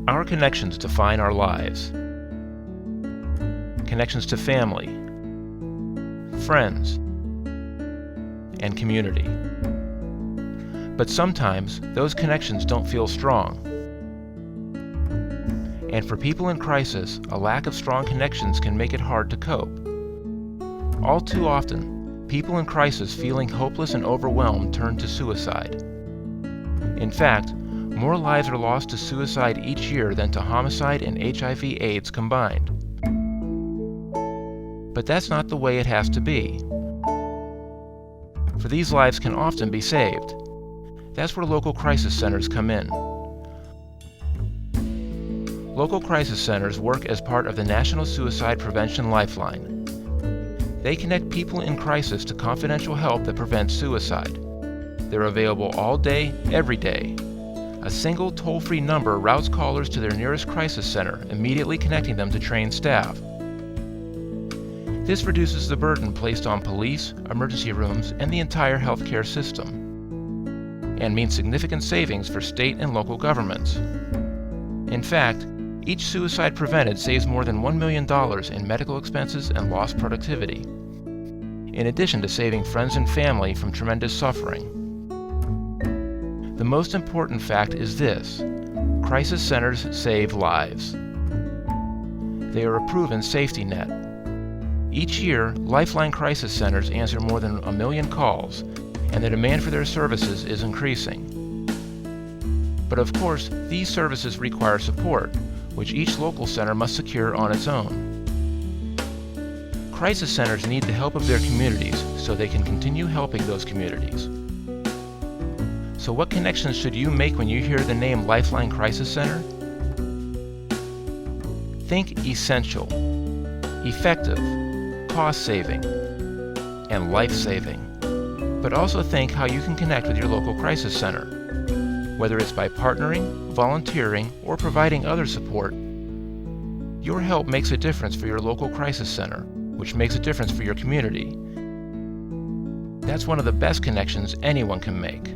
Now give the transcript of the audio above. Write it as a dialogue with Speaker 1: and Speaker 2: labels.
Speaker 1: Our connections define our lives. Connections to family, friends, and community. But sometimes those connections don't feel strong. And for people in crisis, a lack of strong connections can make it hard to cope. All too often, people in crisis feeling hopeless and overwhelmed turn to suicide. In fact, more lives are lost to suicide each year than to homicide and HIV/AIDS combined. But that's not the way it has to be. For these lives can often be saved. That's where local crisis centers come in. Local crisis centers work as part of the National Suicide Prevention Lifeline. They connect people in crisis to confidential help that prevents suicide. They're available all day, every day. A single toll-free number routes callers to their nearest crisis center, immediately connecting them to trained staff. This reduces the burden placed on police, emergency rooms, and the entire healthcare system, and means significant savings for state and local governments. In fact, each suicide prevented saves more than $1 million in medical expenses and lost productivity, in addition to saving friends and family from tremendous suffering. The most important fact is this: crisis centers save lives. They are a proven safety net. Each year, Lifeline crisis centers answer more than 1 million calls, and the demand for their services is increasing. But of course, these services require support, which each local center must secure on its own. Crisis centers need the help of their communities so they can continue helping those communities. So what connections should you make when you hear the name Lifeline Crisis Center? Think essential, effective, cost-saving, and life-saving. But also think how you can connect with your local crisis center. Whether it's by partnering, volunteering, or providing other support, your help makes a difference for your local crisis center, which makes a difference for your community. That's one of the best connections anyone can make.